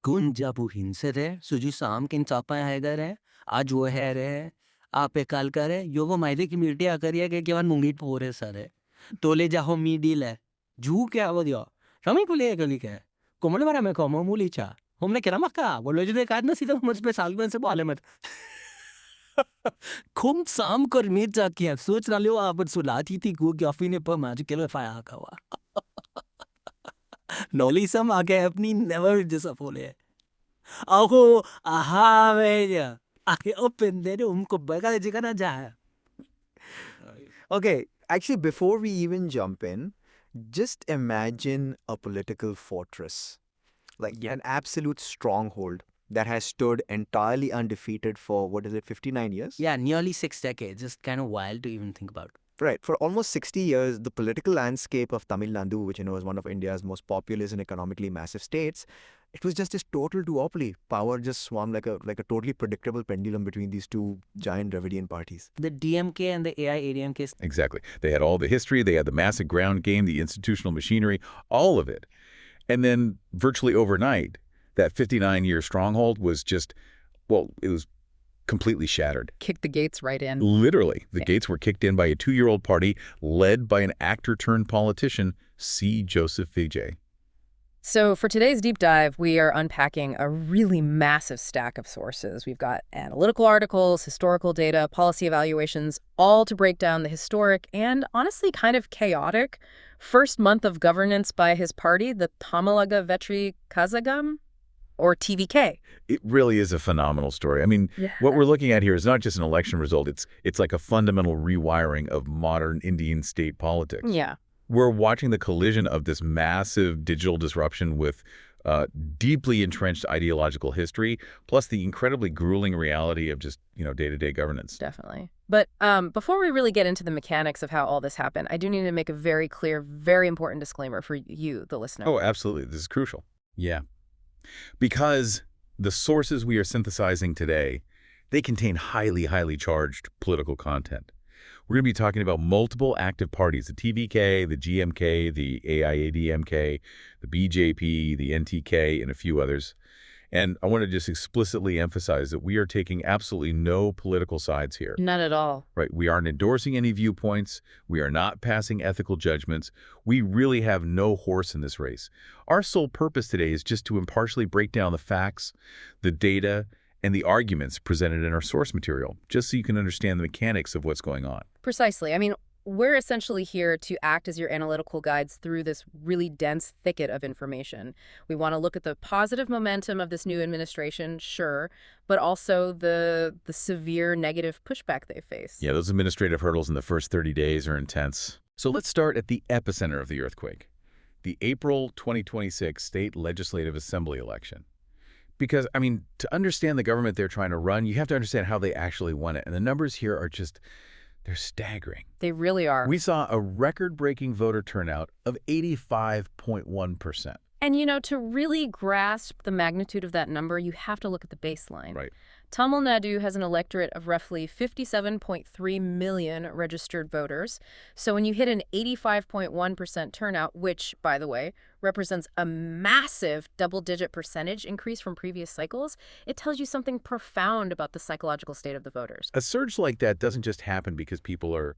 Kunjabu suju sam kin chapa haigare, aj wo haire, ape kalkare, yogo maide ki mirti akariya ke kevan mungit pore sare. Tole jaho mi dile. Ju kya avodio. Rami kule ekali ke. Komole mara me komo mulicha. हमने करा मक्का बोलो जो देखा ना सीधा मुझ पे साल में से बोले मत खूब शाम कर मीट जाके है सोच रहा लियो आप सुलाती थी को कॉफी ने पर मैच के लिए फाया का हुआ नॉली सम आके अपनी नेवर डिसअपॉइंट आहो आहा वेja आके ओपन दे उनको बगा जिका ना जाए Okay, actually, before we even jump in, just imagine a political fortress, like an absolute stronghold that has stood entirely undefeated for, what is it, 59 years? yeah nearly 6 decades just kind of wild to even think about Right. For almost 60 years, the political landscape of Tamil Nadu, which is one of India's most populous and economically massive states, it was just this total duopoly. Power just swung like a totally predictable pendulum between these two giant Dravidian parties. the DMK and the AIADMK Exactly. They had all the history, they had the massive ground game, the institutional machinery, all of it. And then virtually overnight, that 59-year stronghold was just, well, it was completely shattered. Kicked the gates right in. Literally. The gates were kicked in by a 2-year-old party led by an actor-turned-politician, C. Joseph Vijay. So for today's deep dive, we are unpacking a really massive stack of sources. We've got analytical articles, historical data, policy evaluations, all to break down the historic and honestly kind of chaotic first month of governance by his party, the Tamilaga Vetri Kazhagam, or TVK. It really is a phenomenal story. I mean, what we're looking at here is not just an election result. It's like a fundamental rewiring of modern Indian state politics. Yeah. We're watching the collision of this massive digital disruption with deeply entrenched ideological history, plus the incredibly grueling reality of just, day-to-day governance. Definitely. But before we really get into the mechanics of how all this happened, I do need to make a very clear, very important disclaimer for you, the listener. Oh, absolutely. This is crucial. Yeah. Because the sources we are synthesizing today, they contain highly, highly charged political content. We're going to be talking about multiple active parties, the TVK, the GMK, the AIADMK, the BJP, the NTK, and a few others. And I want to just explicitly emphasize that we are taking absolutely no political sides here. Not at all. Right. We aren't endorsing any viewpoints. We are not passing ethical judgments. We really have no horse in this race. Our sole purpose today is just to impartially break down the facts, the data, and the arguments presented in our source material, just so you can understand the mechanics of what's going on. Precisely. I mean, we're essentially here to act as your analytical guides through this really dense thicket of information. We want to look at the positive momentum of this new administration, sure, but also the severe negative pushback they face. Yeah, those administrative hurdles in the first 30 days are intense. So let's start at the epicenter of the earthquake, the April 2026 State Legislative Assembly election. Because, I mean, to understand the government they're trying to run, you have to understand how they actually won it. And the numbers here are just, they're staggering. They really are. We saw a record-breaking voter turnout of 85.1%. And, to really grasp the magnitude of that number, you have to look at the baseline. Right. Tamil Nadu has an electorate of roughly 57.3 million registered voters. So when you hit an 85.1% turnout, which, by the way, represents a massive double-digit percentage increase from previous cycles, it tells you something profound about the psychological state of the voters. A surge like that doesn't just happen because people are,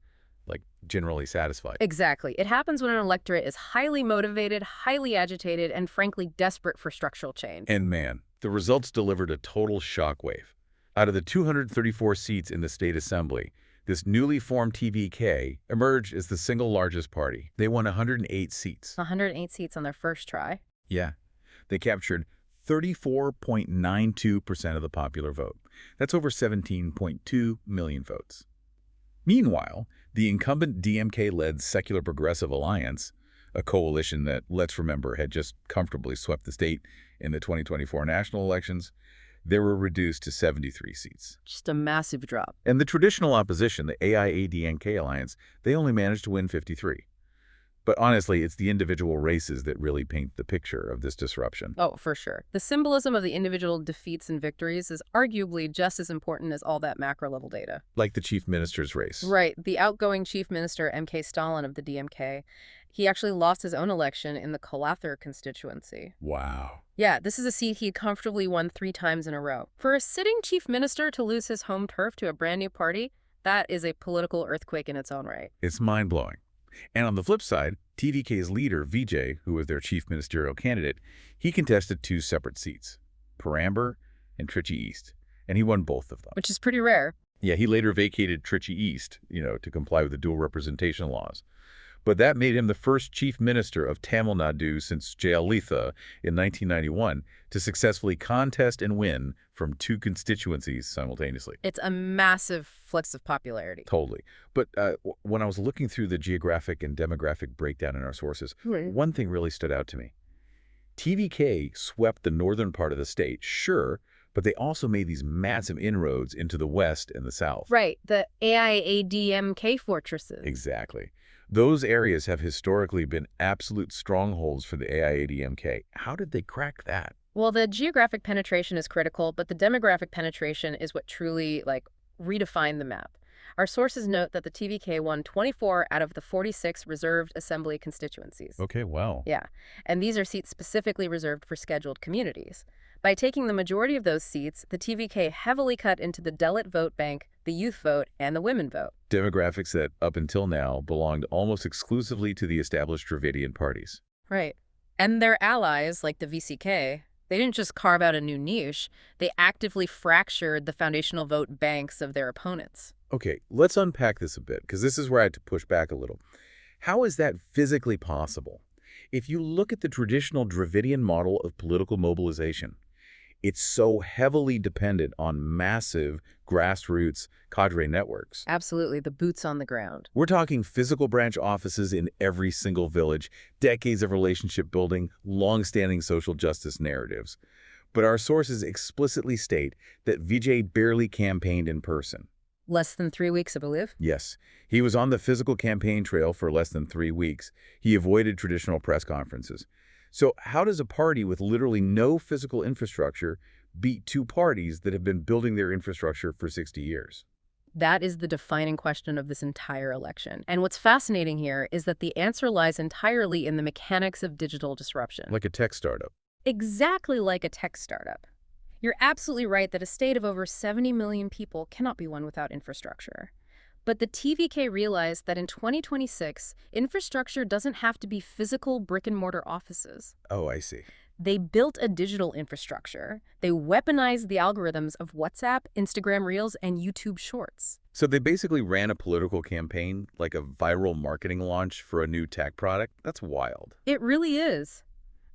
generally satisfied. Exactly. It happens when an electorate is highly motivated, highly agitated, and frankly desperate for structural change. And man, the results delivered a total shockwave. Out of the 234 seats in the state assembly, this newly formed TVK emerged as the single largest party. They won 108 seats. 108 seats on their first try. Yeah. They captured 34.92% of the popular vote. That's over 17.2 million votes. Meanwhile, the incumbent DMK-led Secular Progressive Alliance, a coalition that, let's remember, had just comfortably swept the state in the 2024 national elections, they were reduced to 73 seats. Just a massive drop. And the traditional opposition, the AIADNK Alliance, they only managed to win 53. But honestly, it's the individual races that really paint the picture of this disruption. Oh, for sure. The symbolism of the individual defeats and victories is arguably just as important as all that macro-level data. Like the chief minister's race. Right. The outgoing chief minister, M.K. Stalin of the DMK, he actually lost his own election in the Kalathur constituency. Wow. Yeah, this is a seat he comfortably won 3 times in a row. For a sitting chief minister to lose his home turf to a brand new party, that is a political earthquake in its own right. It's mind-blowing. And on the flip side, TVK's leader, Vijay, who was their chief ministerial candidate, he contested 2 separate seats, Parambar and Trichy East, and he won both of them. Which is pretty rare. Yeah, he later vacated Trichy East, to comply with the dual representation laws. But that made him the first chief minister of Tamil Nadu since Jayalalitha in 1991 to successfully contest and win from 2 constituencies simultaneously. It's a massive flex of popularity. Totally. But when I was looking through the geographic and demographic breakdown in our sources, Right. one thing really stood out to me. TVK swept the northern part of the state, sure, but they also made these massive inroads into the west and the south. Right, the AIADMK fortresses. Exactly. Those areas have historically been absolute strongholds for the AIADMK. How did they crack that? Well, the geographic penetration is critical, but the demographic penetration is what truly, redefined the map. Our sources note that the TVK won 24 out of the 46 reserved assembly constituencies. Okay, wow. Yeah, and these are seats specifically reserved for scheduled communities. By taking the majority of those seats, the TVK heavily cut into the Dalit vote bank, the youth vote, and the women vote. Demographics that, up until now, belonged almost exclusively to the established Dravidian parties. Right. And their allies, like the VCK, they didn't just carve out a new niche, they actively fractured the foundational vote banks of their opponents. Okay, let's unpack this a bit, because this is where I had to push back a little. How is that physically possible? If you look at the traditional Dravidian model of political mobilization, it's so heavily dependent on massive grassroots cadre networks. Absolutely, the boots on the ground. We're talking physical branch offices in every single village, decades of relationship building, long-standing social justice narratives. But our sources explicitly state that Vijay barely campaigned in person. Less than 3 weeks, I believe. Yes, he was on the physical campaign trail for less than 3 weeks. He avoided traditional press conferences. So how does a party with literally no physical infrastructure beat 2 parties that have been building their infrastructure for 60 years? That is the defining question of this entire election. And what's fascinating here is that the answer lies entirely in the mechanics of digital disruption. Like a tech startup. Exactly like a tech startup. You're absolutely right that a state of over 70 million people cannot be won without infrastructure. But the TVK realized that in 2026, infrastructure doesn't have to be physical brick-and-mortar offices. Oh, I see. They built a digital infrastructure. They weaponized the algorithms of WhatsApp, Instagram Reels, and YouTube Shorts. So they basically ran a political campaign, like a viral marketing launch for a new tech product? That's wild. It really is.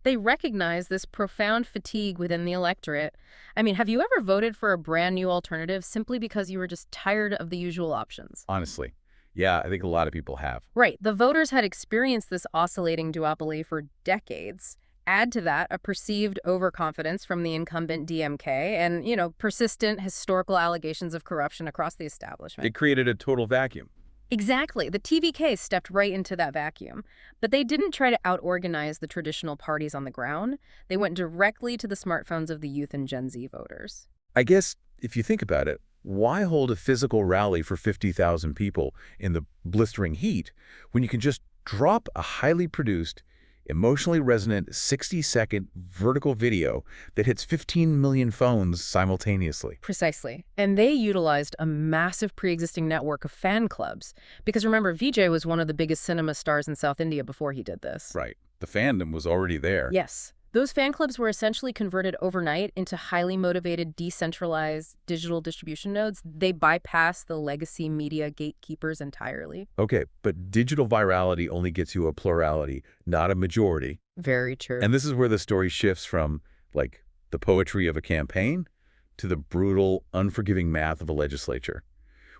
They recognize this profound fatigue within the electorate. I mean, have you ever voted for a brand new alternative simply because you were just tired of the usual options? Honestly. Yeah, I think a lot of people have. Right. The voters had experienced this oscillating duopoly for decades. Add to that a perceived overconfidence from the incumbent DMK and, persistent historical allegations of corruption across the establishment. It created a total vacuum. Exactly. The TVK stepped right into that vacuum. But they didn't try to out-organize the traditional parties on the ground. They went directly to the smartphones of the youth and Gen Z voters. I guess, if you think about it, why hold a physical rally for 50,000 people in the blistering heat when you can just drop a highly produced, emotionally resonant 60-second vertical video that hits 15 million phones simultaneously? Precisely. And they utilized a massive pre-existing network of fan clubs. Because remember, Vijay was one of the biggest cinema stars in South India before he did this. Right. The fandom was already there. Yes. Those fan clubs were essentially converted overnight into highly motivated, decentralized digital distribution nodes. They bypassed the legacy media gatekeepers entirely. Okay, but digital virality only gets you a plurality, not a majority. Very true. And this is where the story shifts from, the poetry of a campaign to the brutal, unforgiving math of a legislature.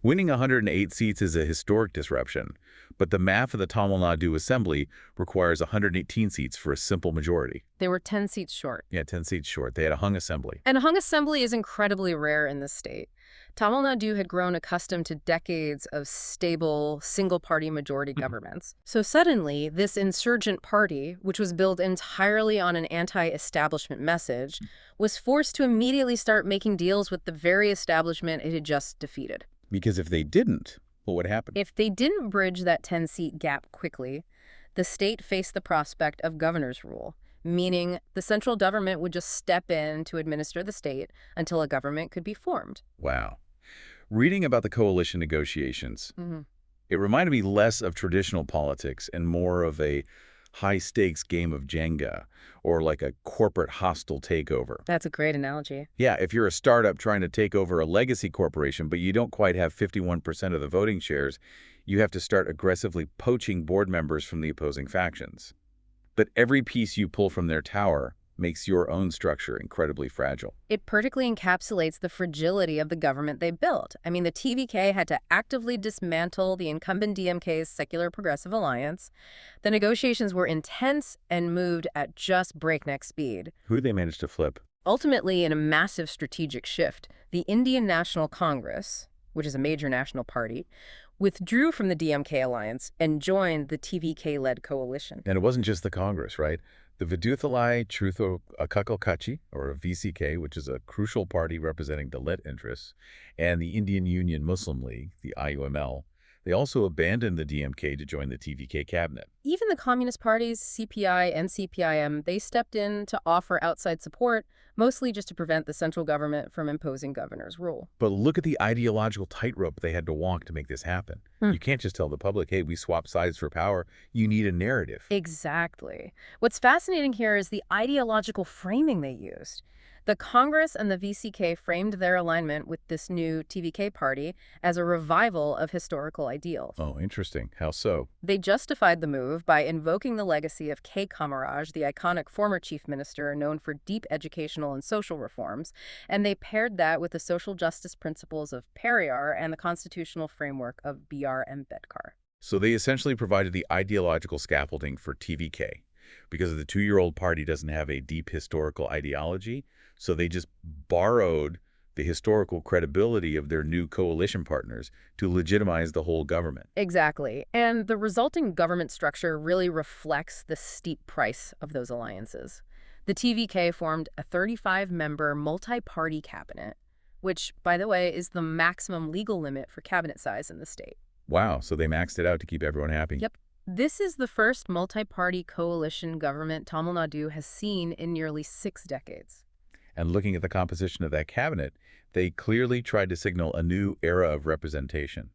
Winning 108 seats is a historic disruption, but the math of the Tamil Nadu Assembly requires 118 seats for a simple majority. They were 10 seats short. Yeah, 10 seats short. They had a hung assembly. And a hung assembly is incredibly rare in this state. Tamil Nadu had grown accustomed to decades of stable, single-party majority governments. So suddenly, this insurgent party, which was built entirely on an anti-establishment message, was forced to immediately start making deals with the very establishment it had just defeated. Because if they didn't, what would happen? If they didn't bridge that 10-seat gap quickly, the state faced the prospect of governor's rule, meaning the central government would just step in to administer the state until a government could be formed. Wow. Reading about the coalition negotiations, it reminded me less of traditional politics and more of a high-stakes game of Jenga, or like a corporate hostile takeover. That's a great analogy. Yeah, if you're a startup trying to take over a legacy corporation, but you don't quite have 51% of the voting shares, you have to start aggressively poaching board members from the opposing factions. But every piece you pull from their tower makes your own structure incredibly fragile. It perfectly encapsulates the fragility of the government they built. I mean, the TVK had to actively dismantle the incumbent DMK's Secular Progressive Alliance. The negotiations were intense and moved at just breakneck speed. Who did they manage to flip? Ultimately, in a massive strategic shift, the Indian National Congress, which is a major national party, withdrew from the DMK alliance and joined the TVK-led coalition. And it wasn't just the Congress, right? The Viduthalai Trutho Akakal Kachi, or VCK, which is a crucial party representing Dalit interests, and the Indian Union Muslim League, the IUML, they also abandoned the DMK to join the TVK cabinet. Even the communist parties, CPI and CPIM, they stepped in to offer outside support, mostly just to prevent the central government from imposing governor's rule. But look at the ideological tightrope they had to walk to make this happen. You can't just tell the public, hey, we swapped sides for power. You need a narrative. Exactly. What's fascinating here is the ideological framing they used. The Congress and the VCK framed their alignment with this new TVK party as a revival of historical ideals. Oh, interesting. How so? They justified the move by invoking the legacy of K. Kamaraj, the iconic former chief minister known for deep educational and social reforms, and they paired that with the social justice principles of Periyar and the constitutional framework of B.R. Ambedkar. So they essentially provided the ideological scaffolding for TVK. Because the two-year-old party doesn't have a deep historical ideology, so they just borrowed the historical credibility of their new coalition partners to legitimize the whole government. Exactly. And the resulting government structure really reflects the steep price of those alliances. The TVK formed a 35-member multi-party cabinet, which, by the way, is the maximum legal limit for cabinet size in the state. Wow, so they maxed it out to keep everyone happy. Yep. This is the first multi-party coalition government Tamil Nadu has seen in nearly 6 decades. And looking at the composition of that cabinet, they clearly tried to signal a new era of representation.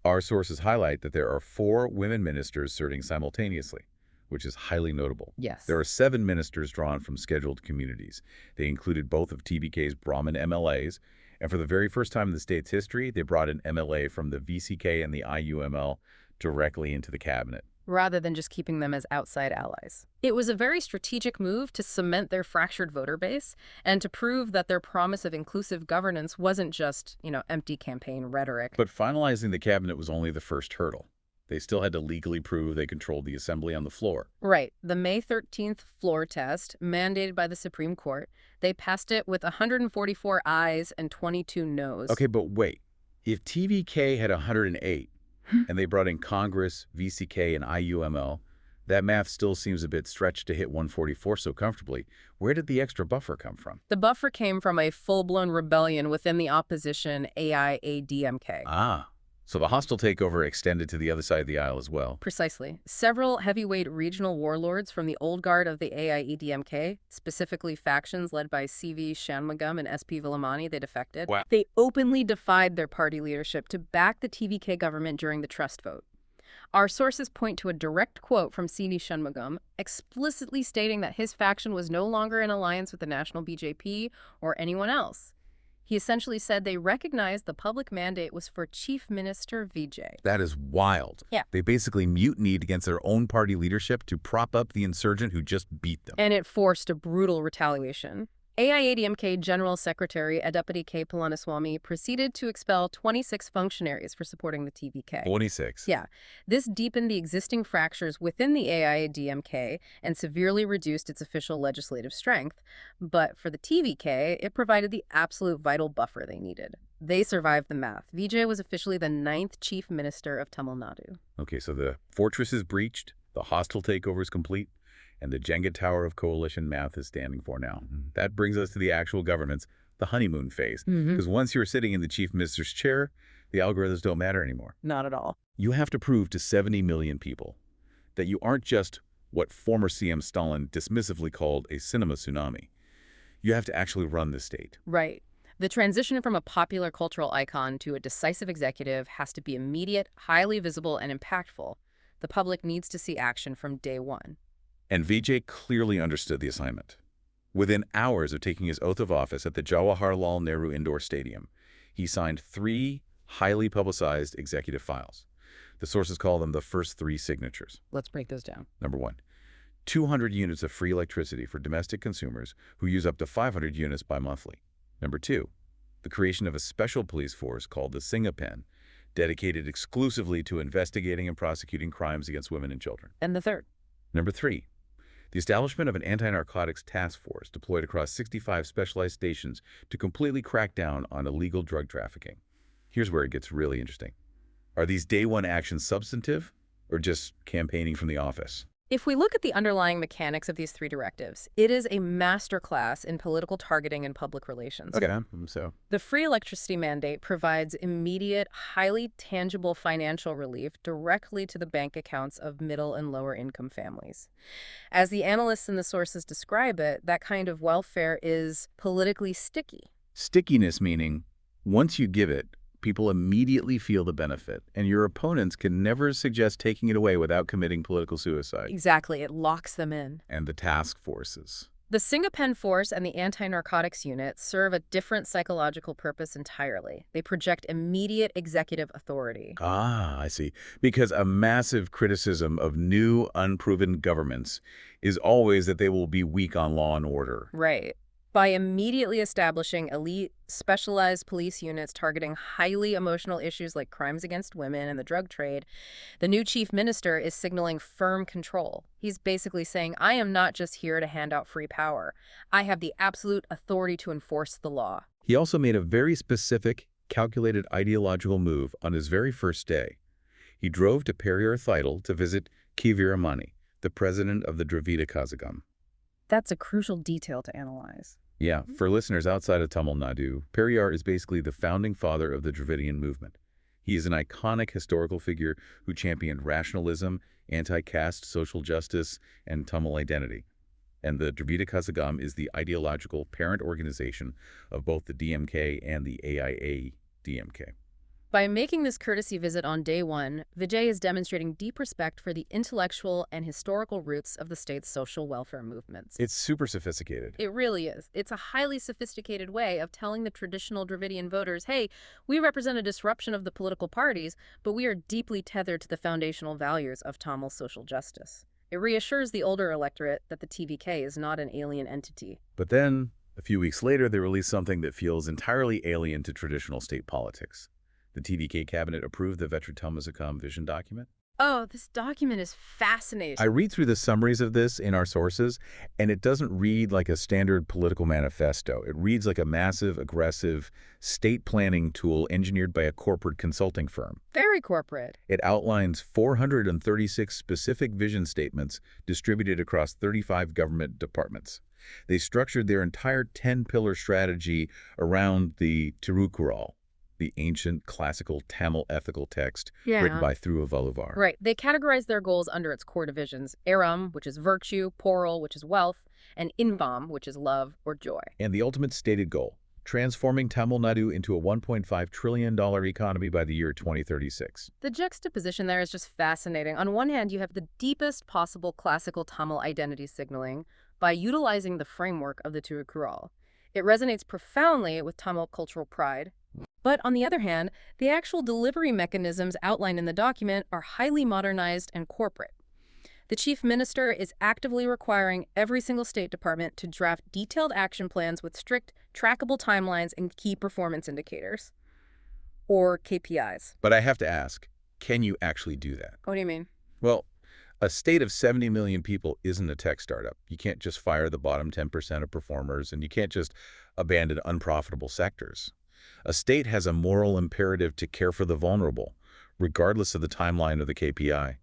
Our sources highlight that there are 4 women ministers serving simultaneously, which is highly notable. Yes. There are 7 ministers drawn from scheduled communities. They included both of TVK's Brahmin MLAs, and for the very first time in the state's history, they brought an MLA from the VCK and the IUML directly into the cabinet, rather than just keeping them as outside allies. It was a very strategic move to cement their fractured voter base and to prove that their promise of inclusive governance wasn't just, empty campaign rhetoric. But finalizing the cabinet was only the first hurdle. They still had to legally prove they controlled the assembly on the floor. Right. The May 13th floor test, mandated by the Supreme Court, they passed it with 144 ayes and 22 noes. Okay, but wait. If TVK had 108, and they brought in Congress, VCK, and IUML, that math still seems a bit stretched to hit 144 so comfortably. Where did the extra buffer come from? The buffer came from a full-blown rebellion within the opposition AIADMK. Ah, so the hostile takeover extended to the other side of the aisle as well. Precisely. Several heavyweight regional warlords from the old guard of the AIEDMK, specifically factions led by CV Shanmugam and SP Vilamani, they defected. Wow. They openly defied their party leadership to back the TVK government during the trust vote. Our sources point to a direct quote from CV Shanmugam, explicitly stating that his faction was no longer in alliance with the national BJP or anyone else. He essentially said they recognized the public mandate was for Chief Minister Vijay. That is wild. Yeah. They basically mutinied against their own party leadership to prop up the insurgent who just beat them. And it forced a brutal retaliation. AIADMK General Secretary Edapati K. Palaniswamy proceeded to expel 26 functionaries for supporting the TVK. 26. Yeah, this deepened the existing fractures within the AIADMK and severely reduced its official legislative strength. But for the TVK, it provided the absolute vital buffer they needed. They survived the math. Vijay was officially the 9th chief minister of Tamil Nadu. Okay, so the fortress is breached, the hostile takeover is complete, and the Jenga tower of coalition math is standing for now. That brings us to the actual government's, the honeymoon phase. Because once you're sitting in the chief minister's chair, the algorithms don't matter anymore. Not at all. You have to prove to 70 million people that you aren't just what former CM Stalin dismissively called a cinema tsunami. You have to actually run the state. Right. The transition from a popular cultural icon to a decisive executive has to be immediate, highly visible, and impactful. The public needs to see action from day one. And Vijay clearly understood the assignment. Within hours of taking his oath of office at the Jawaharlal Nehru Indoor Stadium, he signed 3 highly publicized executive files. The sources call them the first 3 signatures. Let's break those down. Number 1, 200 units of free electricity for domestic consumers who use up to 500 units bi-monthly. Number 2, the creation of a special police force called the Singapen, dedicated exclusively to investigating and prosecuting crimes against women and children. And the third? Number 3, the establishment of an anti-narcotics task force deployed across 65 specialized stations to completely crack down on illegal drug trafficking. Here's where it gets really interesting. Are these day one actions substantive or just campaigning from the office? If we look at the underlying mechanics of these 3 directives, it is a masterclass in political targeting and public relations. Okay, so The free electricity mandate provides immediate, highly tangible financial relief directly to the bank accounts of middle and lower income families. As the analysts and the sources describe it, that kind of welfare is politically sticky. stickiness meaning once you give it, people immediately feel the benefit, and your opponents can never suggest taking it away without committing political suicide. Exactly, it locks them in. And the task forces. The Singapen Force and the Anti-Narcotics Unit serve a different psychological purpose entirely. They project immediate executive authority. Ah, I see. Because a massive criticism of new, unproven governments is always that they will be weak on law and order. Right. By immediately establishing elite, specialized police units targeting highly emotional issues like crimes against women and the drug trade, the new chief minister is signaling firm control. He's basically saying, I am not just here to hand out free power. I have the absolute authority to enforce the law. He also made a very specific, calculated ideological move on his very first day. He drove to Periyar Thidal to visit K. Veeramani, the president of the Dravida Kazhagam. That's a crucial detail to analyze. Yeah, for listeners outside of Tamil Nadu, Periyar is basically the founding father of the Dravidian movement. He is an iconic historical figure who championed rationalism, anti-caste social justice, and Tamil identity. And the Dravida Kazhagam is the ideological parent organization of both the DMK and the AIA-DMK. By making this courtesy visit on day one, Vijay is demonstrating deep respect for the intellectual and historical roots of the state's social welfare movements. It's super sophisticated. It really is. It's a highly sophisticated way of telling the traditional Dravidian voters, hey, we represent a disruption of the political parties, but we are deeply tethered to the foundational values of Tamil social justice. It reassures the older electorate that the TVK is not an alien entity. But then, a few weeks later, they released something that feels entirely alien to traditional state politics. The TVK cabinet approved the Vetratamazakam vision document. Oh, this document is fascinating. I read through the summaries of this in our sources, and it doesn't read like a standard political manifesto. It reads like a massive, aggressive state planning tool engineered by a corporate consulting firm. Very corporate. It outlines 436 specific vision statements distributed across 35 government departments. They structured their entire 10-pillar strategy around the Tirukural, the ancient classical Tamil ethical text written by Thiruvalluvar. Right. They categorize their goals under its core divisions: Aram, which is virtue; Poral, which is wealth; and Invam, which is love or joy. And the ultimate stated goal, transforming Tamil Nadu into a $1.5 trillion economy by the year 2036. The juxtaposition there is just fascinating. On one hand, you have the deepest possible classical Tamil identity signaling by utilizing the framework of the Tirukural. It resonates profoundly with Tamil cultural pride. But on the other hand, the actual delivery mechanisms outlined in the document are highly modernized and corporate. The chief minister is actively requiring every single state department to draft detailed action plans with strict, trackable timelines and key performance indicators, or KPIs. But I have to ask, can you actually do that? What do you mean? Well, a state of 70 million people isn't a tech startup. You can't just fire the bottom 10% of performers, and you can't just abandon unprofitable sectors. A state has a moral imperative to care for the vulnerable, regardless of the timeline or the KPI.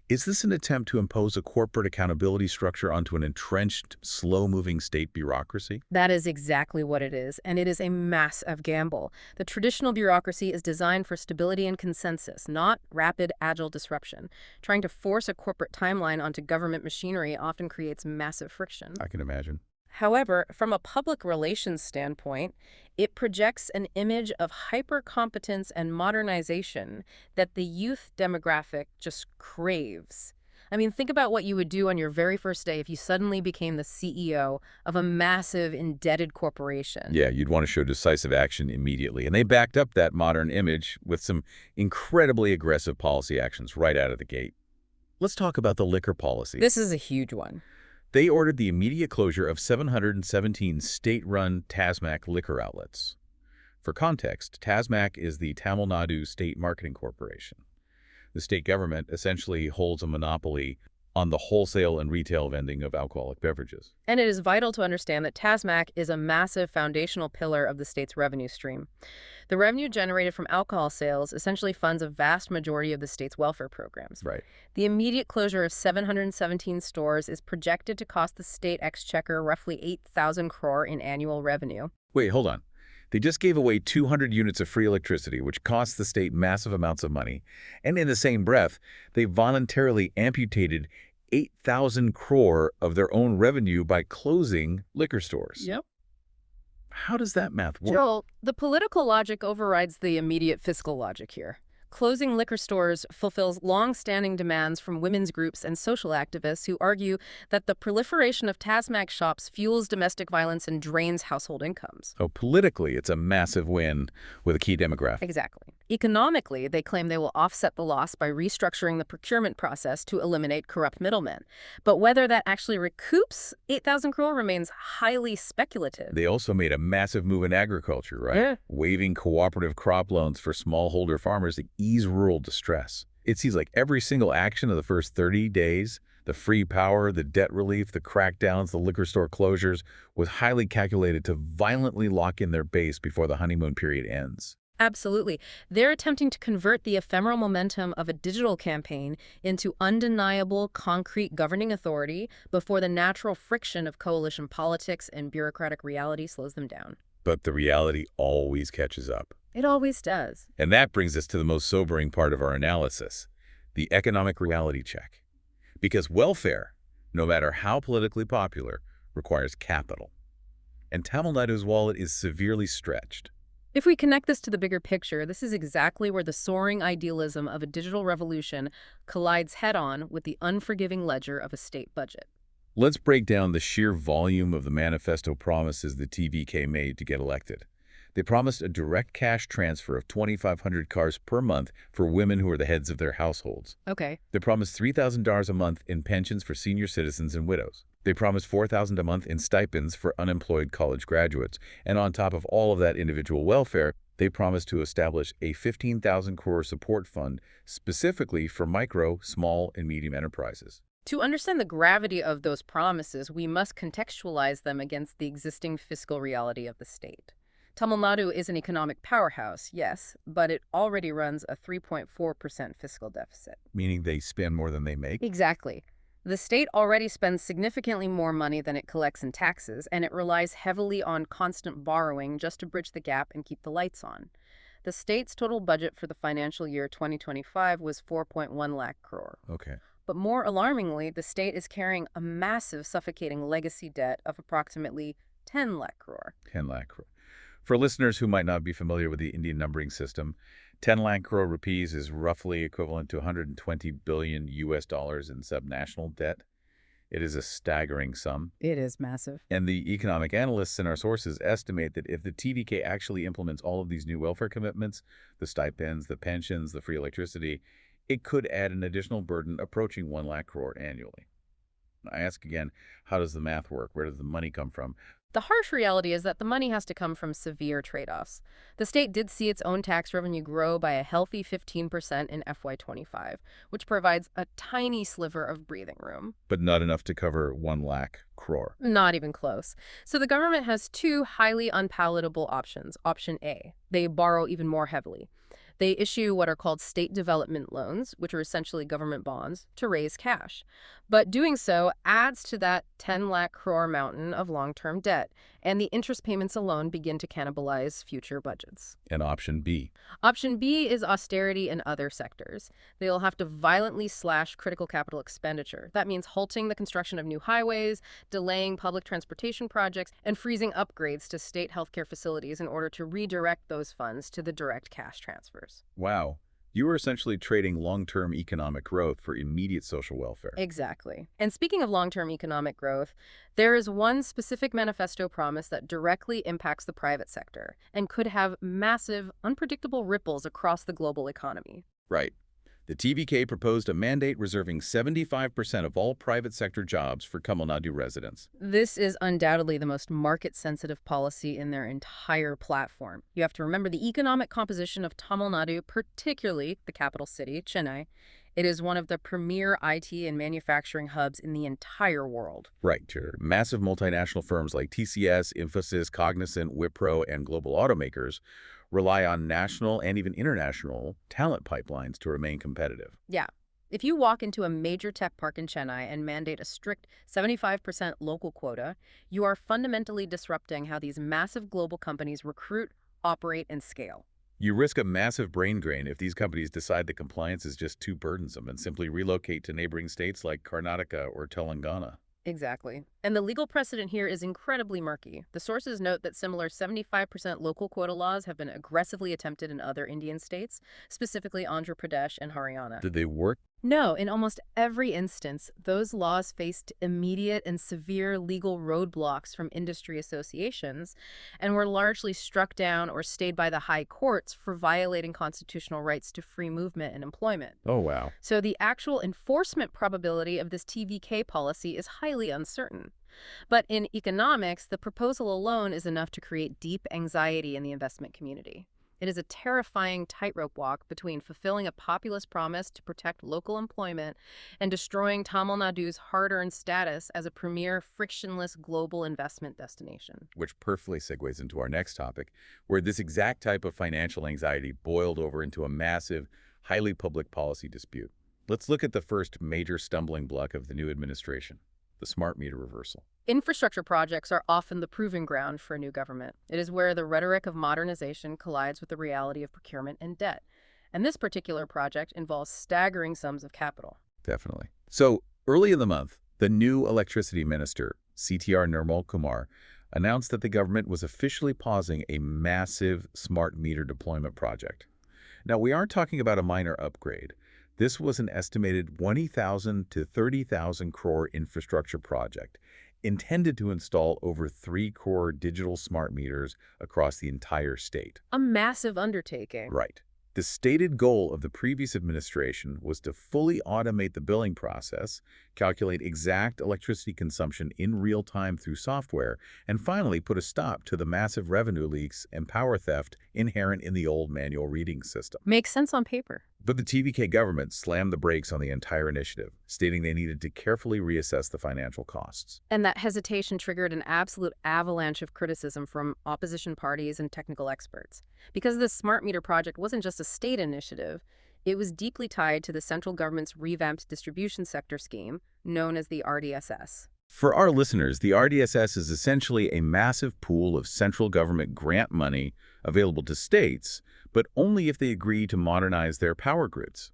Is this an attempt to impose a corporate accountability structure onto an entrenched, slow-moving state bureaucracy? That is exactly what it is, and it is a massive gamble. The traditional bureaucracy is designed for stability and consensus, not rapid, agile disruption. Trying to force a corporate timeline onto government machinery often creates massive friction. I can imagine. However, from a public relations standpoint, it projects an image of hyper-competence and modernization that the youth demographic just craves. I mean, think about what you would do on your very first day if you suddenly became the CEO of a massive, indebted corporation. Yeah, you'd want to show decisive action immediately. And they backed up that modern image with some incredibly aggressive policy actions right out of the gate. Let's talk about the liquor policy. This is a huge one. They ordered the immediate closure of 717 state-run TASMAC liquor outlets. For context, TASMAC is the Tamil Nadu State Marketing Corporation. The state government essentially holds a monopoly on the wholesale and retail vending of alcoholic beverages. And it is vital to understand that TASMAC is a massive foundational pillar of the state's revenue stream. The revenue generated from alcohol sales essentially funds a vast majority of the state's welfare programs. Right. The immediate closure of 717 stores is projected to cost the state exchequer roughly 8,000 crore in annual revenue. Wait, hold on. They just gave away 200 units of free electricity, which costs the state massive amounts of money. And in the same breath, they voluntarily amputated 8,000 crore of their own revenue by closing liquor stores. Yep. How does that math work? Joel, the political logic overrides the immediate fiscal logic here. Closing liquor stores fulfills long-standing demands from women's groups and social activists who argue that the proliferation of TASMAC shops fuels domestic violence and drains household incomes. So politically, it's a massive win with a key demographic. Exactly. Economically, they claim they will offset the loss by restructuring the procurement process to eliminate corrupt middlemen. But whether that actually recoups 8,000 crore remains highly speculative. They also made a massive move in agriculture, right? Yeah. Waiving cooperative crop loans for smallholder farmers to ease rural distress. It seems like every single action of the first 30 days, the free power, the debt relief, the crackdowns, the liquor store closures, was highly calculated to violently lock in their base before the honeymoon period ends. Absolutely. They're attempting to convert the ephemeral momentum of a digital campaign into undeniable, concrete governing authority before the natural friction of coalition politics and bureaucratic reality slows them down. But the reality always catches up. It always does. And that brings us to the most sobering part of our analysis, the economic reality check. Because welfare, no matter how politically popular, requires capital. And Tamil Nadu's wallet is severely stretched. If we connect this to the bigger picture, this is exactly where the soaring idealism of a digital revolution collides head-on with the unforgiving ledger of a state budget. Let's break down the sheer volume of the manifesto promises the TVK made to get elected. They promised a direct cash transfer of 2,500 cars per month for women who are the heads of their households. Okay. They promised $3,000 a month in pensions for senior citizens and widows. They promised $4,000 a month in stipends for unemployed college graduates. And on top of all of that individual welfare, they promised to establish a 15,000 crore support fund specifically for micro, small, and medium enterprises. To understand the gravity of those promises, we must contextualize them against the existing fiscal reality of the state. Tamil Nadu is an economic powerhouse, yes, but it already runs a 3.4% fiscal deficit. Meaning they spend more than they make? Exactly. The state already spends significantly more money than it collects in taxes, and it relies heavily on constant borrowing just to bridge the gap and keep the lights on. The state's total budget for the financial year 2025 was 4.1 lakh crore. Okay. But more alarmingly, the state is carrying a massive, suffocating legacy debt of approximately 10 lakh crore. 10 lakh crore. For listeners who might not be familiar with the Indian numbering system, 10 lakh crore rupees is roughly equivalent to 120 billion US dollars in subnational debt. It is a staggering sum. It is massive. And the economic analysts in our sources estimate that if the TVK actually implements all of these new welfare commitments, the stipends, the pensions, the free electricity, it could add an additional burden approaching 1 lakh crore annually. I ask again, how does the math work? Where does the money come from? The harsh reality is that the money has to come from severe trade-offs. The state did see its own tax revenue grow by a healthy 15% in FY25, which provides a tiny sliver of breathing room. But not enough to cover 1 lakh crore. Not even close. So the government has two highly unpalatable options. Option A, they borrow even more heavily. They issue what are called state development loans, which are essentially government bonds, to raise cash. But doing so adds to that 10 lakh crore mountain of long-term debt, and the interest payments alone begin to cannibalize future budgets. And option B. Option B is austerity in other sectors. They'll have to violently slash critical capital expenditure. That means halting the construction of new highways, delaying public transportation projects, and freezing upgrades to state healthcare facilities in order to redirect those funds to the direct cash transfers. Wow. You are essentially trading long-term economic growth for immediate social welfare. Exactly. And speaking of long-term economic growth, there is one specific manifesto promise that directly impacts the private sector and could have massive, unpredictable ripples across the global economy. Right. The TVK proposed a mandate reserving 75% of all private sector jobs for Tamil Nadu residents. This is undoubtedly the most market-sensitive policy in their entire platform. You have to remember the economic composition of Tamil Nadu, particularly the capital city, Chennai. It is one of the premier IT and manufacturing hubs in the entire world. Right. Your massive multinational firms like TCS, Infosys, Cognizant, Wipro, and global automakers rely on national and even international talent pipelines to remain competitive. Yeah. If you walk into a major tech park in Chennai and mandate a strict 75% local quota, you are fundamentally disrupting how these massive global companies recruit, operate, and scale. You risk a massive brain drain if these companies decide that compliance is just too burdensome and simply relocate to neighboring states like Karnataka or Telangana. Exactly. And the legal precedent here is incredibly murky. The sources note that similar 75% local quota laws have been aggressively attempted in other Indian states, specifically Andhra Pradesh and Haryana. Did they work? No, in almost every instance, those laws faced immediate and severe legal roadblocks from industry associations and were largely struck down or stayed by the high courts for violating constitutional rights to free movement and employment. Oh, wow. So the actual enforcement probability of this TVK policy is highly uncertain. But in economics, the proposal alone is enough to create deep anxiety in the investment community. It is a terrifying tightrope walk between fulfilling a populist promise to protect local employment and destroying Tamil Nadu's hard-earned status as a premier, frictionless global investment destination. Which perfectly segues into our next topic, where this exact type of financial anxiety boiled over into a massive, highly public policy dispute. Let's look at the first major stumbling block of the new administration, the smart meter reversal. Infrastructure projects are often the proving ground for a new government. It is where the rhetoric of modernization collides with the reality of procurement and debt. And this particular project involves staggering sums of capital. Definitely. So, early in the month, the new electricity minister, CTR Nirmal Kumar, announced that the government was officially pausing a massive smart meter deployment project. Now, we aren't talking about a minor upgrade. This was an estimated 20,000 to 30,000 crore infrastructure project intended to install over 3 crore digital smart meters across the entire state. A massive undertaking. Right. The stated goal of the previous administration was to fully automate the billing process, calculate exact electricity consumption in real time through software, and finally put a stop to the massive revenue leaks and power theft inherent in the old manual reading system. Makes sense on paper. But the TVK government slammed the brakes on the entire initiative, stating they needed to carefully reassess the financial costs. And that hesitation triggered an absolute avalanche of criticism from opposition parties and technical experts. Because this smart meter project wasn't just a state initiative, it was deeply tied to the central government's revamped distribution sector scheme, known as the RDSS. For our listeners, the RDSS is essentially a massive pool of central government grant money available to states, but only if they agree to modernize their power grids.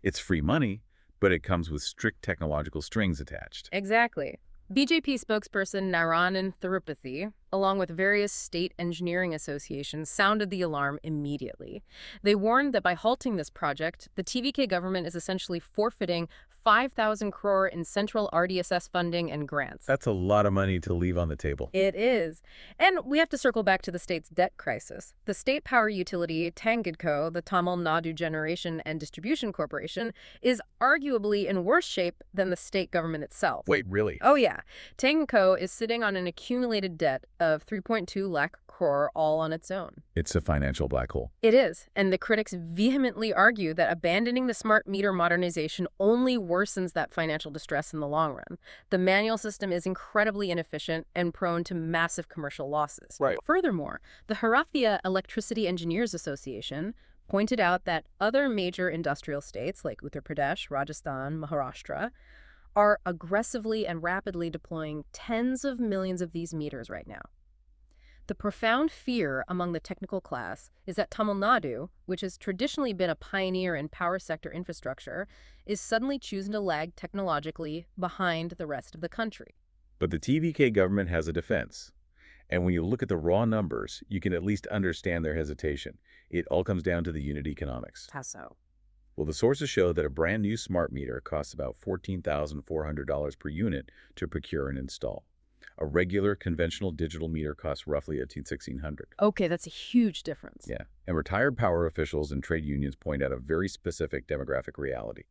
It's free money, but it comes with strict technological strings attached. Exactly. BJP spokesperson Narayanan Tirupathy along with various state engineering associations, sounded the alarm immediately. They warned that by halting this project, the TVK government is essentially forfeiting 5,000 crore in central RDSS funding and grants. That's a lot of money to leave on the table. It is. And we have to circle back to the state's debt crisis. The state power utility, Tangedco, the Tamil Nadu Generation and Distribution Corporation, is arguably in worse shape than the state government itself. Wait, really? Oh, yeah. Tangedco is sitting on an accumulated debt of 3.2 lakh crore all on its own. It's a financial black hole. It is, and the critics vehemently argue that abandoning the smart meter modernization only worsens that financial distress in the long run. The manual system is incredibly inefficient and prone to massive commercial losses. Right. Furthermore, the Bharatiya Electricity Engineers Association pointed out that other major industrial states like Uttar Pradesh, Rajasthan, Maharashtra are aggressively and rapidly deploying tens of millions of these meters right now. The profound fear among the technical class is that Tamil Nadu, which has traditionally been a pioneer in power sector infrastructure, is suddenly choosing to lag technologically behind the rest of the country. But the TVK government has a defense. And when you look at the raw numbers, you can at least understand their hesitation. It all comes down to the unit economics. How so? Well, the sources show that a brand new smart meter costs about $14,400 per unit to procure and install. A regular conventional digital meter costs roughly $1,600. Okay, that's a huge difference. Yeah, and retired power officials and trade unions point out a very specific demographic reality.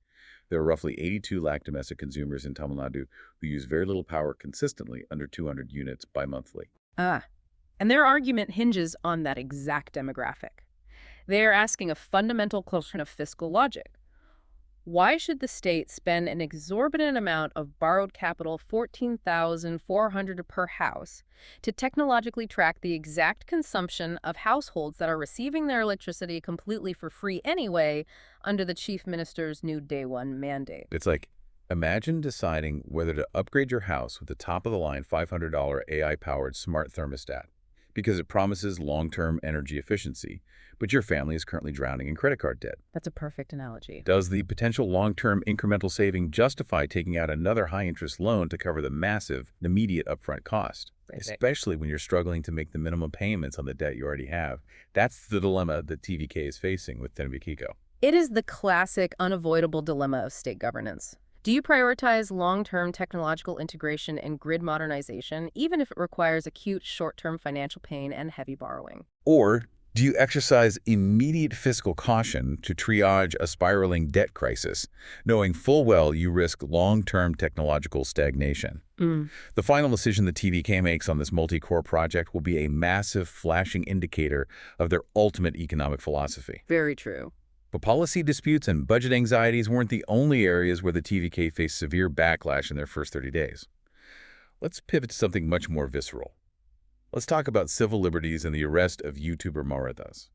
There are roughly 82 lakh domestic consumers in Tamil Nadu who use very little power consistently, under 200 units bi-monthly. And their argument hinges on that exact demographic. They are asking a fundamental question of fiscal logic. Why should the state spend an exorbitant amount of borrowed capital, $14,400 per house, to technologically track the exact consumption of households that are receiving their electricity completely for free anyway under the chief minister's new day one mandate? It's like, imagine deciding whether to upgrade your house with the top-of-the-line $500 AI-powered smart thermostat because it promises long-term energy efficiency, but your family is currently drowning in credit card debt. That's a perfect analogy. Does the potential long-term incremental saving justify taking out another high-interest loan to cover the massive, immediate upfront cost? Especially when you're struggling to make the minimum payments on the debt you already have. That's the dilemma that TVK is facing with TVK. It is the classic, unavoidable dilemma of state governance. Do you prioritize long-term technological integration and grid modernization, even if it requires acute short-term financial pain and heavy borrowing? Or do you exercise immediate fiscal caution to triage a spiraling debt crisis, knowing full well you risk long-term technological stagnation? The final decision the TVK makes on this multi-core project will be a massive flashing indicator of their ultimate economic philosophy. Very true. But policy disputes and budget anxieties weren't the only areas where the TVK faced severe backlash in their first 30 days. Let's pivot to something much more visceral. Let's talk about civil liberties and the arrest of YouTuber Mauritius.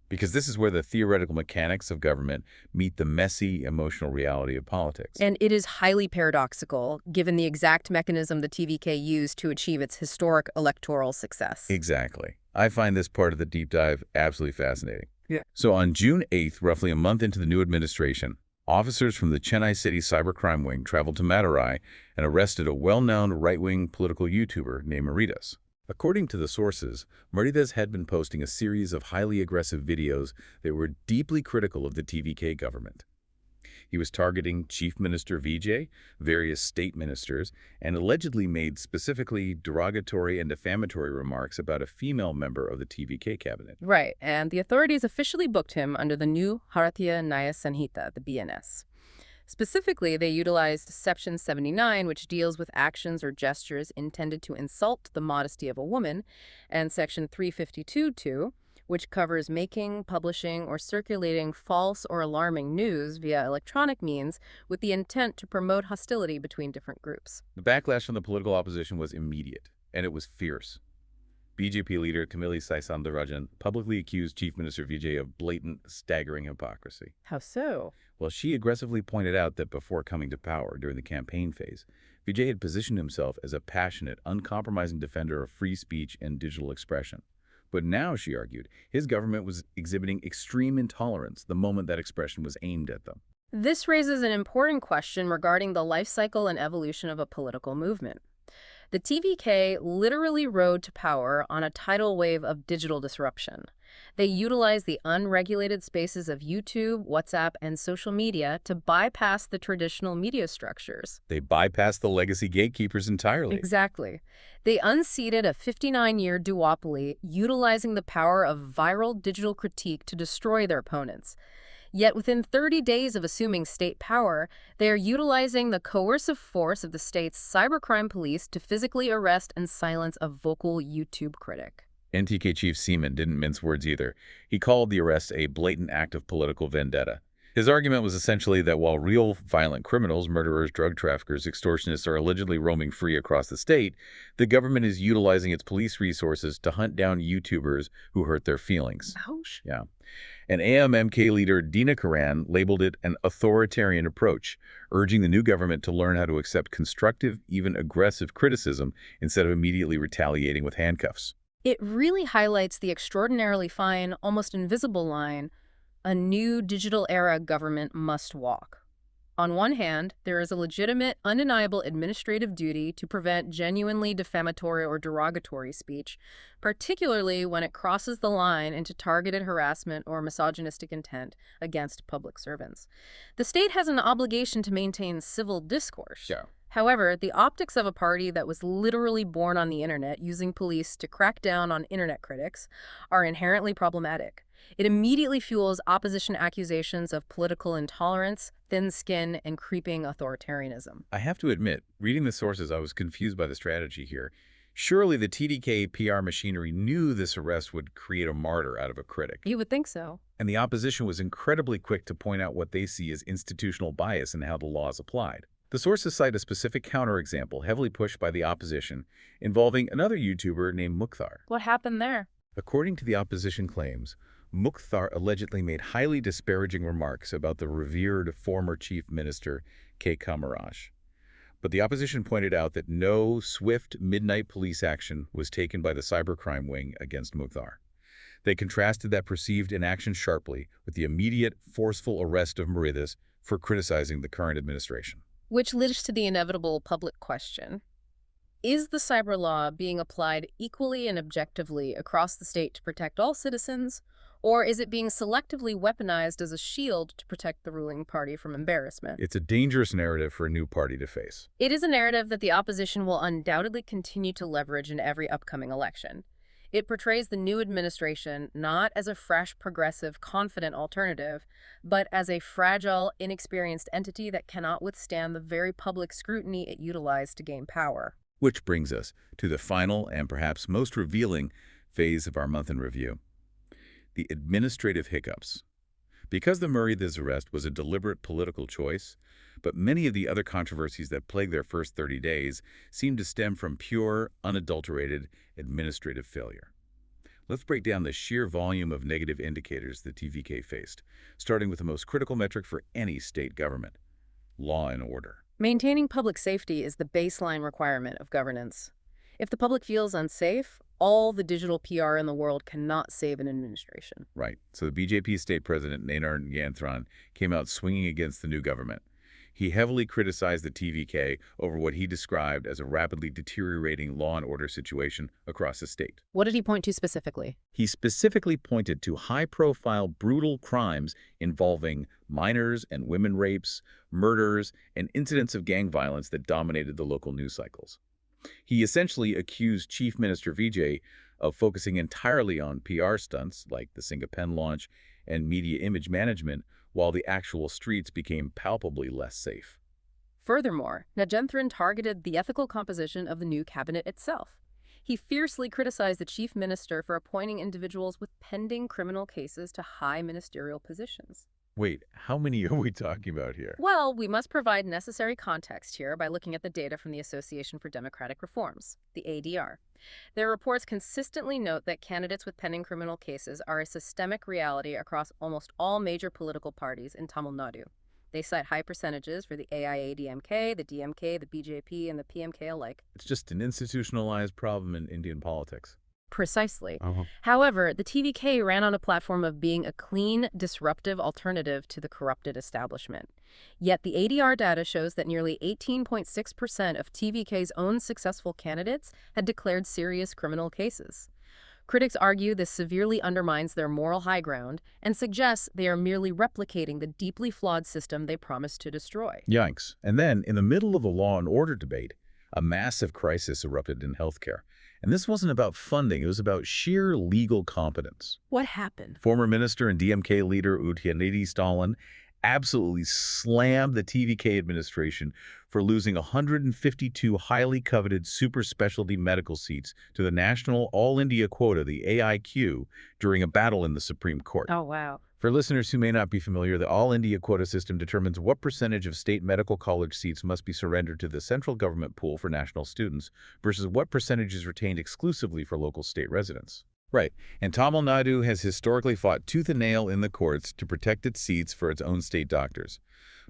Because this is where the theoretical mechanics of government meet the messy, emotional reality of politics. And it is highly paradoxical, given the exact mechanism the TVK used to achieve its historic electoral success. Exactly. I find this part of the deep dive absolutely fascinating. Yeah. So on June 8th, roughly a month into the new administration, officers from the Chennai City Cybercrime Wing traveled to Madurai and arrested a well-known right-wing political YouTuber named Mauritius. According to the sources, Mauritius had been posting a series of highly aggressive videos that were deeply critical of the TVK government. He was targeting Chief Minister Vijay, various state ministers, and allegedly made specifically derogatory and defamatory remarks about a female member of the TVK cabinet. Right, and the authorities officially booked him under the new Bharatiya Nyaya Sanhita, the BNS. Specifically, they utilized Section 79, which deals with actions or gestures intended to insult the modesty of a woman, and Section 352(2), which covers making, publishing, or circulating false or alarming news via electronic means with the intent to promote hostility between different groups. The backlash from the political opposition was immediate, and it was fierce. BJP leader Kamili Saisandarajan publicly accused Chief Minister Vijay of blatant, staggering hypocrisy. How so? Well, she aggressively pointed out that before coming to power during the campaign phase, Vijay had positioned himself as a passionate, uncompromising defender of free speech and digital expression. But now, she argued, his government was exhibiting extreme intolerance the moment that expression was aimed at them. This raises an important question regarding the life cycle and evolution of a political movement. The TVK literally rode to power on a tidal wave of digital disruption. They utilized the unregulated spaces of YouTube, WhatsApp, and social media to bypass the traditional media structures. They bypassed the legacy gatekeepers entirely. Exactly. They unseated a 59-year duopoly, utilizing the power of viral digital critique to destroy their opponents. Yet within 30 days of assuming state power, they are utilizing the coercive force of the state's cybercrime police to physically arrest and silence a vocal YouTube critic. NTK Chief Seaman didn't mince words either. He called the arrest a blatant act of political vendetta. His argument was essentially that while real violent criminals, murderers, drug traffickers, extortionists are allegedly roaming free across the state, the government is utilizing its police resources to hunt down YouTubers who hurt their feelings. Ouch. Yeah. And AMMK leader Dina Karan labeled it an authoritarian approach, urging the new government to learn how to accept constructive, even aggressive criticism instead of immediately retaliating with handcuffs. It really highlights the extraordinarily fine, almost invisible line a new digital era government must walk. On one hand, there is a legitimate, undeniable administrative duty to prevent genuinely defamatory or derogatory speech, particularly when it crosses the line into targeted harassment or misogynistic intent against public servants. The state has an obligation to maintain civil discourse. Yeah. However, the optics of a party that was literally born on the internet using police to crack down on internet critics are inherently problematic. It immediately fuels opposition accusations of political intolerance, thin skin, and creeping authoritarianism. I have to admit, reading the sources, I was confused by the strategy here. Surely the TDK PR machinery knew this arrest would create a martyr out of a critic. You would think so. And the opposition was incredibly quick to point out what they see as institutional bias in how the law is applied. The sources cite a specific counterexample heavily pushed by the opposition involving another YouTuber named Mukhtar. What happened there? According to the opposition claims, Mukhtar allegedly made highly disparaging remarks about the revered former Chief Minister K. Kamaraj. But the opposition pointed out that no swift midnight police action was taken by the cybercrime wing against Mukhtar. They contrasted that perceived inaction sharply with the immediate, forceful arrest of Mauritius for criticizing the current administration. Which leads to the inevitable public question. Is the cyber law being applied equally and objectively across the state to protect all citizens, or is it being selectively weaponized as a shield to protect the ruling party from embarrassment? It's a dangerous narrative for a new party to face. It is a narrative that the opposition will undoubtedly continue to leverage in every upcoming election. It portrays the new administration not as a fresh, progressive, confident alternative, but as a fragile, inexperienced entity that cannot withstand the very public scrutiny it utilized to gain power. Which brings us to the final and perhaps most revealing phase of our month in review: the administrative hiccups. Because the Mauritius arrest was a deliberate political choice, but many of the other controversies that plagued their first 30 days seem to stem from pure, unadulterated administrative failure. Let's break down the sheer volume of negative indicators the TVK faced, starting with the most critical metric for any state government: law and order. Maintaining public safety is the baseline requirement of governance. If the public feels unsafe, all the digital PR in the world cannot save an administration. Right. So the BJP state president, Nanar Yanthran, came out swinging against the new government. He heavily criticized the TVK over what he described as a rapidly deteriorating law and order situation across the state. What did he point to specifically? He specifically pointed to high-profile, brutal crimes involving minors and women rapes, murders, and incidents of gang violence that dominated the local news cycles. He essentially accused Chief Minister Vijay of focusing entirely on PR stunts like the Singapen launch and media image management, while the actual streets became palpably less safe. Furthermore, Nagenthran targeted the ethical composition of the new cabinet itself. He fiercely criticized the chief minister for appointing individuals with pending criminal cases to high ministerial positions. Wait, how many are we talking about here? Well, we must provide necessary context here by looking at the data from the Association for Democratic Reforms, the ADR. Their reports consistently note that candidates with pending criminal cases are a systemic reality across almost all major political parties in Tamil Nadu. They cite high percentages for the AIADMK, the DMK, the BJP, and the PMK alike. It's just an institutionalized problem in Indian politics. Precisely. Uh-huh. However, the TVK ran on a platform of being a clean, disruptive alternative to the corrupted establishment. Yet the ADR data shows that nearly 18.6% of TVK's own successful candidates had declared serious criminal cases. Critics argue this severely undermines their moral high ground and suggests they are merely replicating the deeply flawed system they promised to destroy. Yikes. And then, in the middle of the law and order debate, a massive crisis erupted in healthcare. And this wasn't about funding, it was about sheer legal competence. What happened? Former minister and DMK leader Udayanidhi Stalin absolutely slammed the TVK administration for losing 152 highly coveted super specialty medical seats to the National All India Quota, the AIQ, during a battle in the Supreme Court. Oh, wow. For listeners who may not be familiar, the All India Quota system determines what percentage of state medical college seats must be surrendered to the central government pool for national students versus what percentage is retained exclusively for local state residents. Right, and Tamil Nadu has historically fought tooth and nail in the courts to protect its seats for its own state doctors.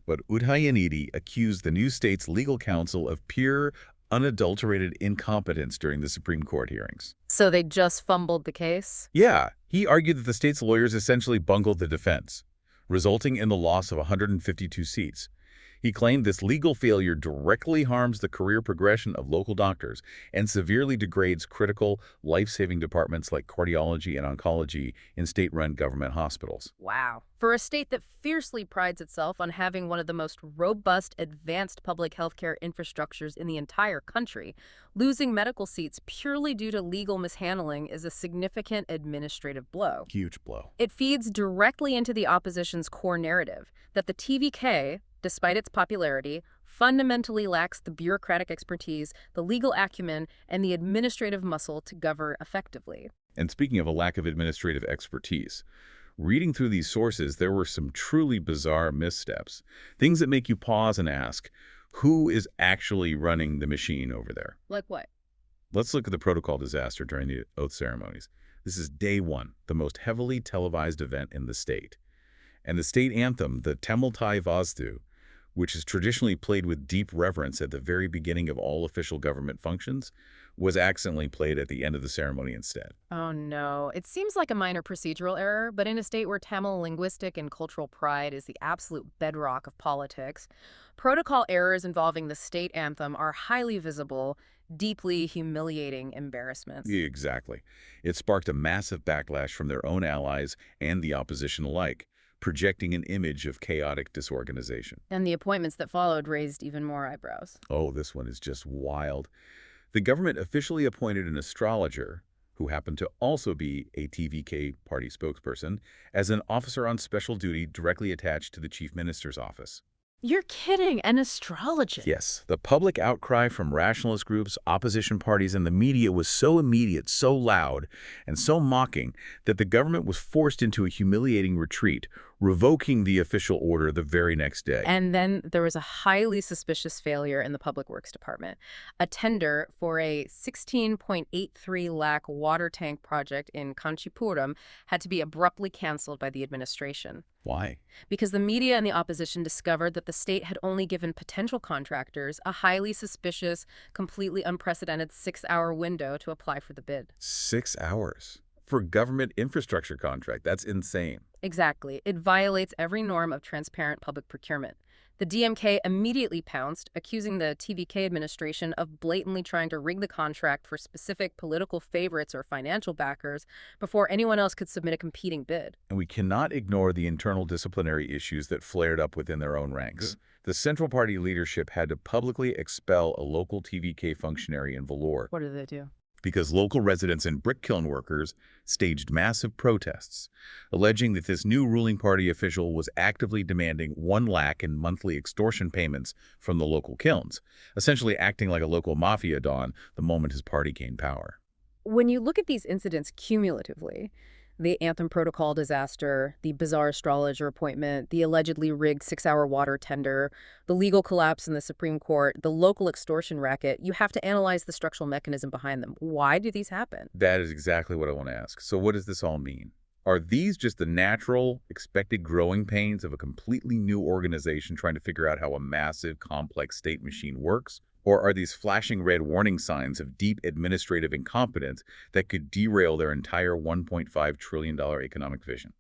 But Udayanidhi accused the new state's legal counsel of pure, unadulterated incompetence during the Supreme Court hearings. So they just fumbled the case? Yeah, he argued that the state's lawyers essentially bungled the defense, resulting in the loss of 152 seats. He claimed this legal failure directly harms the career progression of local doctors and severely degrades critical, life-saving departments like cardiology and oncology in state-run government hospitals. Wow. For a state that fiercely prides itself on having one of the most robust, advanced public healthcare infrastructures in the entire country, losing medical seats purely due to legal mishandling is a significant administrative blow. Huge blow. It feeds directly into the opposition's core narrative that the TVK, despite its popularity, fundamentally lacks the bureaucratic expertise, the legal acumen, and the administrative muscle to govern effectively. And speaking of a lack of administrative expertise, reading through these sources, there were some truly bizarre missteps, things that make you pause and ask, who is actually running the machine over there? Like what? Let's look at the protocol disaster during the oath ceremonies. This is day one, the most heavily televised event in the state. And the state anthem, the Tamil Vastu, which is traditionally played with deep reverence at the very beginning of all official government functions, was accidentally played at the end of the ceremony instead. Oh no, it seems like a minor procedural error, but in a state where Tamil linguistic and cultural pride is the absolute bedrock of politics, protocol errors involving the state anthem are highly visible, deeply humiliating embarrassments. Yeah, exactly. It sparked a massive backlash from their own allies and the opposition alike, projecting an image of chaotic disorganization. And the appointments that followed raised even more eyebrows. Oh, this one is just wild. The government officially appointed an astrologer, who happened to also be a TVK party spokesperson, as an officer on special duty directly attached to the chief minister's office. You're kidding, an astrologer? Yes, the public outcry from rationalist groups, opposition parties, and the media was so immediate, so loud, and so mocking that the government was forced into a humiliating retreat, revoking the official order the very next day. And then there was a highly suspicious failure in the Public Works Department. A tender for a 16.83 lakh water tank project in Kanchipuram had to be abruptly canceled by the administration. Why? Because the media and the opposition discovered that the state had only given potential contractors a highly suspicious, completely unprecedented 6-hour window to apply for the bid. 6 hours? For government infrastructure contract. That's insane. Exactly. It violates every norm of transparent public procurement. The DMK immediately pounced, accusing the TVK administration of blatantly trying to rig the contract for specific political favorites or financial backers before anyone else could submit a competing bid. And we cannot ignore the internal disciplinary issues that flared up within their own ranks. The Central Party leadership had to publicly expel a local TVK functionary in Vellore. What did they do? Because local residents and brick kiln workers staged massive protests, alleging that this new ruling party official was actively demanding 1 lakh in monthly extortion payments from the local kilns, essentially acting like a local mafia don the moment his party gained power. When you look at these incidents cumulatively, the anthem protocol disaster, the bizarre astrologer appointment, the allegedly rigged 6-hour water tender, the legal collapse in the Supreme Court, the local extortion racket, you have to analyze the structural mechanism behind them. Why do these happen? That is exactly what I want to ask. So what does this all mean? Are these just the natural, expected growing pains of a completely new organization trying to figure out how a massive, complex state machine works? Or are these flashing red warning signs of deep administrative incompetence that could derail their entire $1.5 trillion economic vision?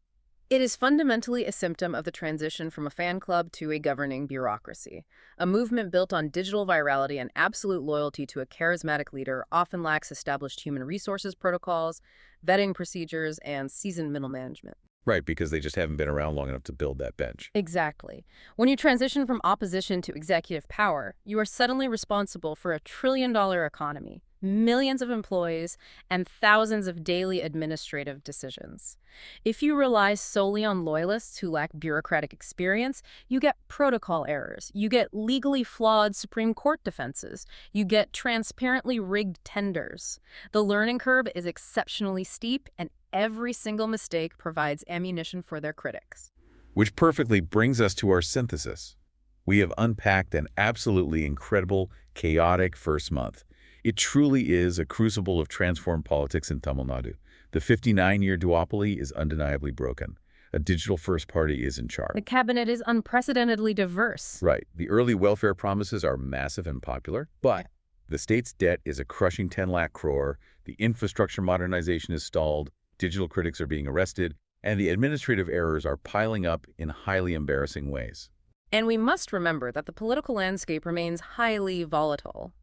It is fundamentally a symptom of the transition from a fan club to a governing bureaucracy. A movement built on digital virality and absolute loyalty to a charismatic leader often lacks established human resources protocols, vetting procedures, and seasoned middle management. Right, because they just haven't been around long enough to build that bench. Exactly. When you transition from opposition to executive power, you are suddenly responsible for a trillion-dollar economy, millions of employees, and thousands of daily administrative decisions. If you rely solely on loyalists who lack bureaucratic experience, you get protocol errors, you get legally flawed Supreme Court defenses, you get transparently rigged tenders. The learning curve is exceptionally steep, and every single mistake provides ammunition for their critics. Which perfectly brings us to our synthesis. We have unpacked an absolutely incredible, chaotic first month. It truly is a crucible of transformed politics in Tamil Nadu. The 59-year duopoly is undeniably broken. A digital-first party is in charge. The cabinet is unprecedentedly diverse. Right. The early welfare promises are massive and popular, but the state's debt is a crushing 10 lakh crore, the infrastructure modernization is stalled, digital critics are being arrested, and the administrative errors are piling up in highly embarrassing ways. And we must remember that the political landscape remains highly volatile.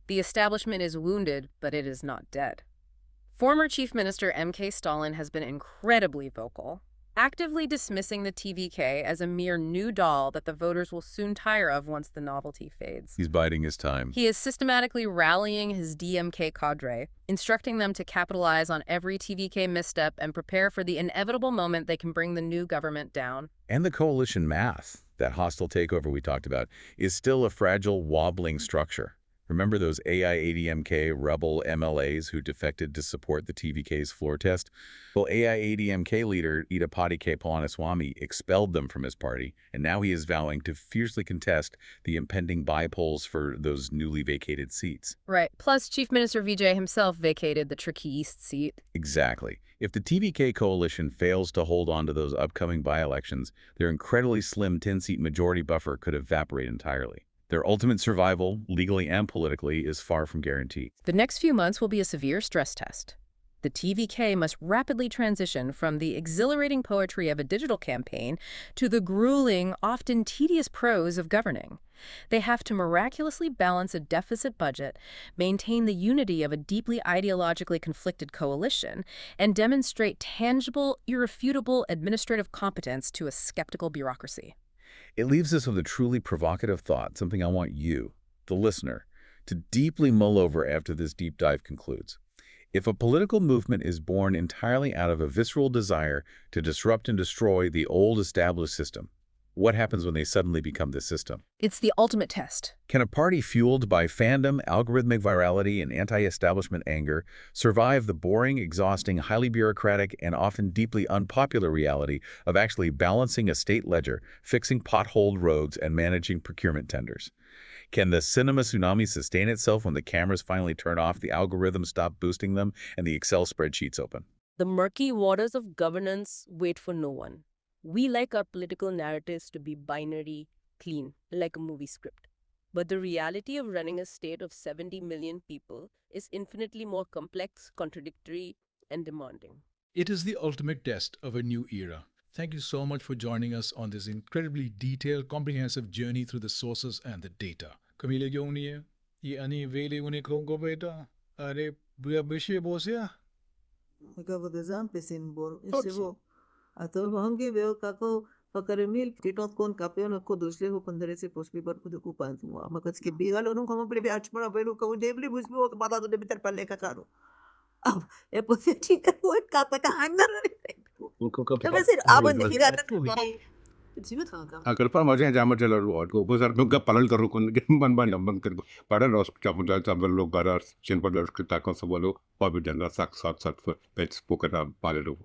The establishment is wounded, but it is not dead. Former Chief Minister M.K. Stalin has been incredibly vocal, actively dismissing the TVK as a mere new doll that the voters will soon tire of once the novelty fades. He's biding his time. He is systematically rallying his DMK cadre, instructing them to capitalize on every TVK misstep and prepare for the inevitable moment they can bring the new government down. And the coalition math, that hostile takeover we talked about, is still a fragile, wobbling structure. Remember those AIADMK rebel MLAs who defected to support the TVK's floor test? Well, AIADMK leader Idapati K. Palaniswamy expelled them from his party, and now he is vowing to fiercely contest the impending by-polls for those newly vacated seats. Right. Plus, Chief Minister Vijay himself vacated the tricky East seat. Exactly. If the TVK coalition fails to hold on to those upcoming by-elections, their incredibly slim 10-seat majority buffer could evaporate entirely. Their ultimate survival, legally and politically, is far from guaranteed. The next few months will be a severe stress test. The TVK must rapidly transition from the exhilarating poetry of a digital campaign to the grueling, often tedious prose of governing. They have to miraculously balance a deficit budget, maintain the unity of a deeply ideologically conflicted coalition, and demonstrate tangible, irrefutable administrative competence to a skeptical bureaucracy. It leaves us with a truly provocative thought, something I want you, the listener, to deeply mull over after this deep dive concludes. If a political movement is born entirely out of a visceral desire to disrupt and destroy the old established system, what happens when they suddenly become the system? It's the ultimate test. Can a party fueled by fandom, algorithmic virality, and anti-establishment anger survive the boring, exhausting, highly bureaucratic, and often deeply unpopular reality of actually balancing a state ledger, fixing potholed roads, and managing procurement tenders? Can the cinema tsunami sustain itself when the cameras finally turn off, the algorithms stop boosting them, and the Excel spreadsheets open? The murky waters of governance wait for no one. We like our political narratives to be binary, clean, like a movie script. But the reality of running a state of 70 million people is infinitely more complex, contradictory, and demanding. It is the ultimate test of a new era. Thank you so much for joining us on this incredibly detailed, comprehensive journey through the sources and the data. Camila Gyonia, Ani Vele Unikongo Beta, Are Buyabishi Bosia? Magabagazam Pesimbor, Isivo. Ato Hongi Veo Kako, Fakaremil, Titot Con Capion, Kodusle, who Ponderesi Postpaper could occupant. Makatski Bigalo, no common play Achmara Veluka, Debli, was bought about the bitter Palecacaro. Oh, a pathetic poet Kapaka, I'm not. I said, I was the अगर पर मजे जाम चलो road को बस अर्थ का पालन करो कौन के बन कर पढ़ा रोस चामुंडा चावल लोग बारा चिन पर दर्श करता कौन सब लोग पाबी जंगा साक साक साक पेट्स पोकरा पाले लो